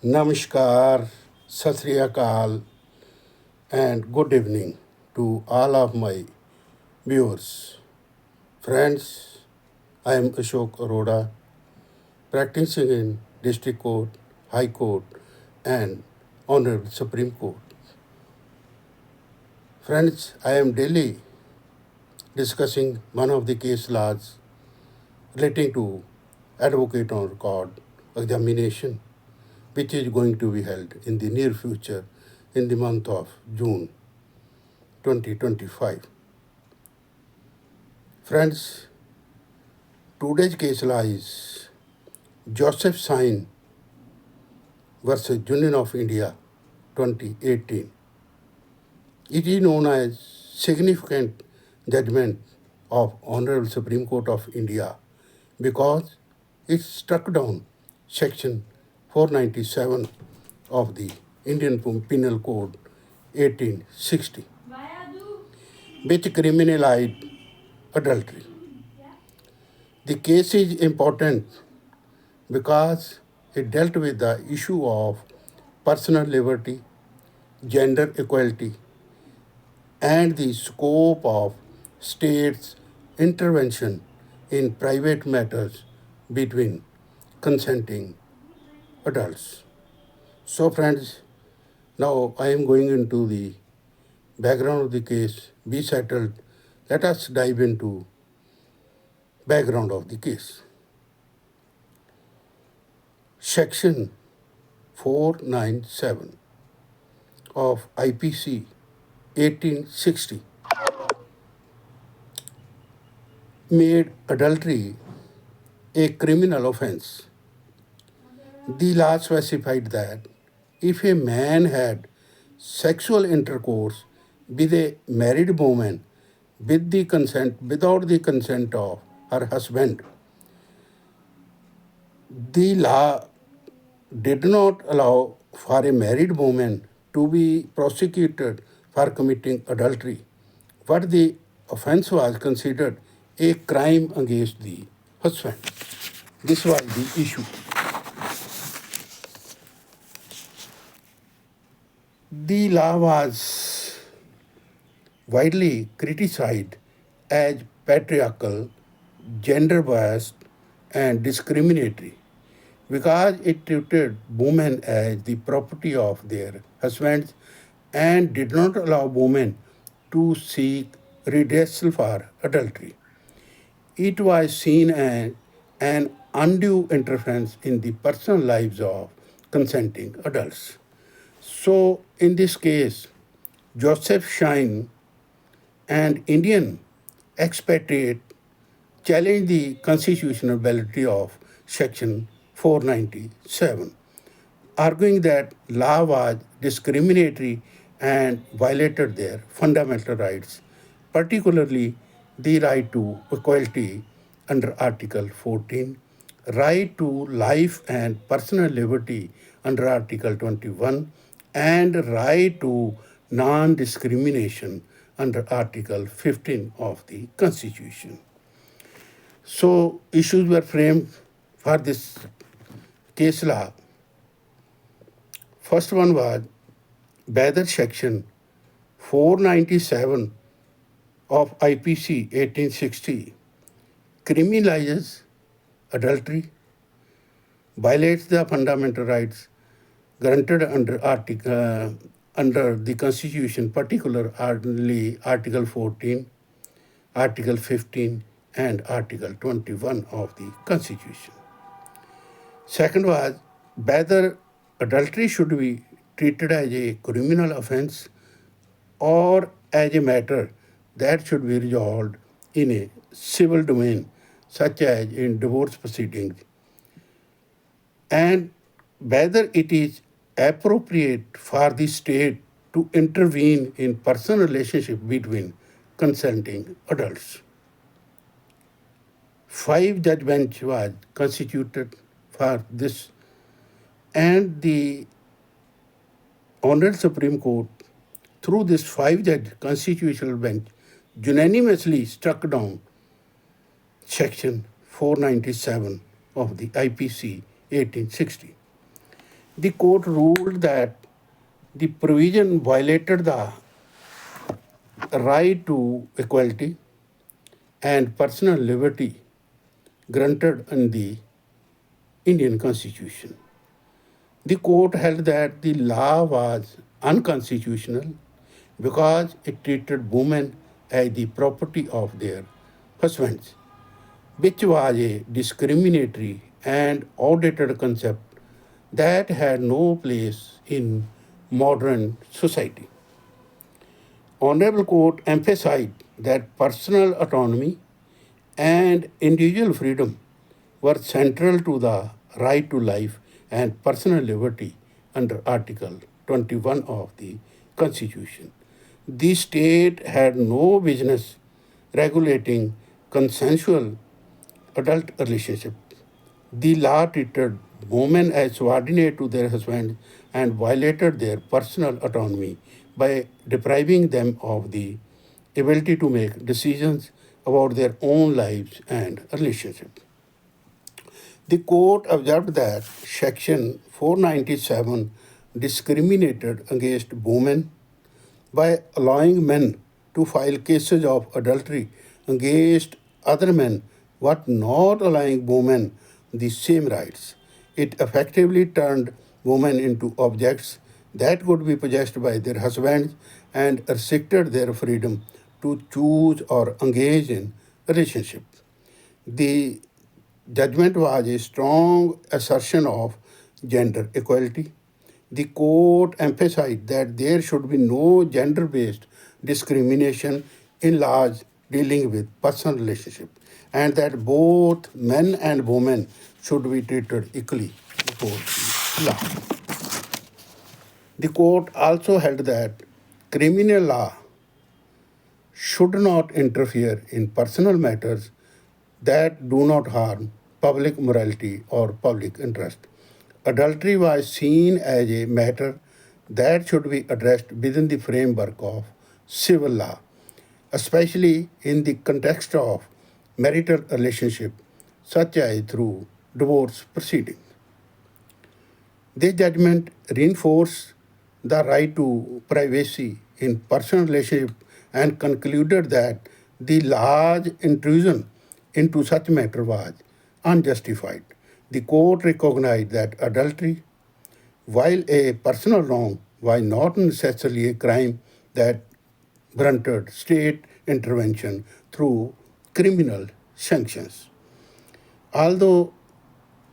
Namaskar, Sat Sri Akal, and good evening to all of my viewers. Friends, I am Ashok Arora, practicing in District Court, High Court, and Honorable Supreme Court. Friends, I am daily discussing one of the case laws relating to advocate on record examination, which is going to be held in the near future in the month of June 2025. Friends, today's case law is Joseph Sain versus Union of India 2018. It is known as significant judgment of Honorable Supreme Court of India because it struck down Section 497 of the Indian Penal Code 1860, which criminalized adultery. The case is important because it dealt with the issue of personal liberty, gender equality, and the scope of states' intervention in private matters between consenting adults. So, friends, now I am going into the background of the case. Be settled. Let us dive into background of the case. Section 497 of IPC 1860 made adultery a criminal offence. The law specified that if a man had sexual intercourse with a married woman without the consent of her husband, the law did not allow for a married woman to be prosecuted for committing adultery, but the offence was considered a crime against the husband. This was the issue. The law was widely criticized as patriarchal, gender biased, and discriminatory because it treated women as the property of their husbands and did not allow women to seek redressal for adultery. It was seen as an undue interference in the personal lives of consenting adults. So, in this case, Joseph Shine, an Indian expatriate, challenged the constitutional validity of Section 497, arguing that law was discriminatory and violated their fundamental rights, particularly the right to equality under Article 14, right to life and personal liberty under Article 21, and right to non-discrimination under Article 15 of the Constitution. So issues were framed for this case law. First one was whether Section 497 of IPC 1860 criminalizes adultery, violates the fundamental rights granted under the Constitution, particularly Article 14, Article 15, and Article 21 of the Constitution. Second was whether adultery should be treated as a criminal offence or as a matter that should be resolved in a civil domain, such as in divorce proceedings, and whether it is appropriate for the state to intervene in personal relationship between consenting adults. 5-judge bench was constituted for this, and the Honorable Supreme Court, through this 5-judge constitutional bench, unanimously struck down Section 497 of the IPC 1860. The court ruled that the provision violated the right to equality and personal liberty granted in the Indian Constitution. The court held that the law was unconstitutional because it treated women as the property of their husbands, which was a discriminatory and outdated concept that had no place in modern society. Honorable Court emphasized that personal autonomy and individual freedom were central to the right to life and personal liberty under Article 21 of the Constitution. The state had no business regulating consensual adult relationships. The law treated women as subordinate to their husbands and violated their personal autonomy by depriving them of the ability to make decisions about their own lives and relationships. The court observed that Section 497 discriminated against women by allowing men to file cases of adultery against other men but not allowing women the same rights. It effectively turned women into objects that could be possessed by their husbands and restricted their freedom to choose or engage in relationships. The judgment was a strong assertion of gender equality. The court emphasized that there should be no gender based discrimination in laws dealing with personal relationships and that both men and women should be treated equally before the law. The court also held that criminal law should not interfere in personal matters that do not harm public morality or public interest. Adultery was seen as a matter that should be addressed within the framework of civil law, especially in the context of marital relationship, such as through divorce proceedings. This judgment reinforced the right to privacy in personal relationship and concluded that the large intrusion into such matter was unjustified. The court recognized that adultery, while a personal wrong, was not necessarily a crime that warranted state intervention through criminal sanctions. Although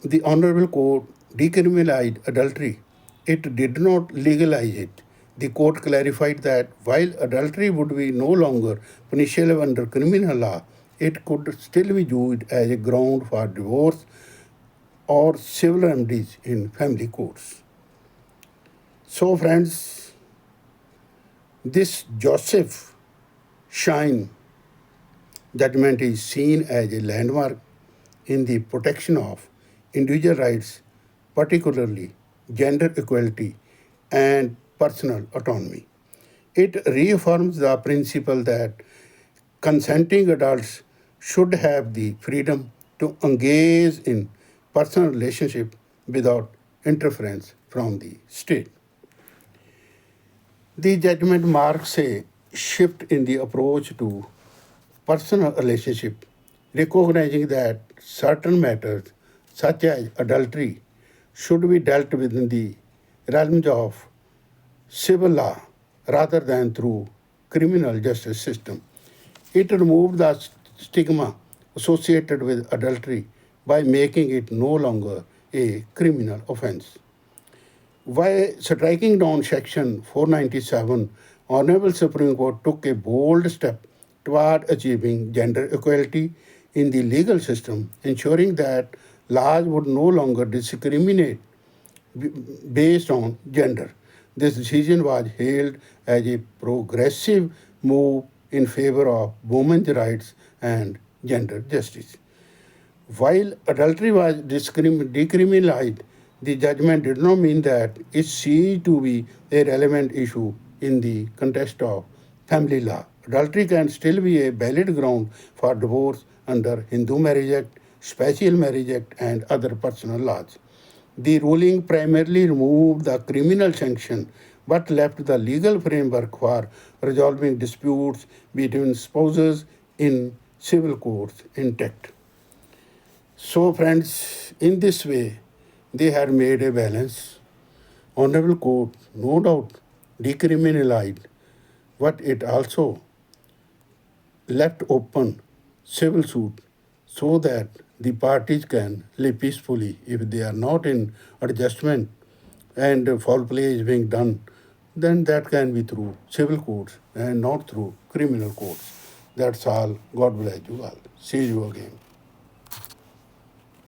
the Honorable Court decriminalized adultery, it did not legalize it. The court clarified that while adultery would be no longer punishable under criminal law, it could still be used as a ground for divorce or civil remedies in family courts. So, friends, this Joseph Shine judgment is seen as a landmark in the protection of individual rights, particularly gender equality and personal autonomy. It reaffirms the principle that consenting adults should have the freedom to engage in personal relationship without interference from the state. The judgment marks a shift in the approach to personal relationship, recognizing that certain matters, such as adultery, should be dealt with in the realms of civil law rather than through criminal justice system. It removed the stigma associated with adultery by making it no longer a criminal offense. By striking down Section 497, Honorable Supreme Court took a bold step toward achieving gender equality in the legal system, ensuring that laws would no longer discriminate based on gender. This decision was hailed as a progressive move in favor of women's rights and gender justice. While adultery was decriminalized, the judgment did not mean that it ceased to be a relevant issue in the context of family law. Adultery can still be a valid ground for divorce under Hindu Marriage Act, Special Marriage Act, and other personal laws. The ruling primarily removed the criminal sanction but left the legal framework for resolving disputes between spouses in civil courts intact. So, friends, in this way, they had made a balance. Honorable Court, no doubt, decriminalized, but it also left open civil suit so that the parties can live peacefully. If they are not in adjustment and foul play is being done, then that can be through civil courts and not through criminal courts. That's all. God bless you all. See you again.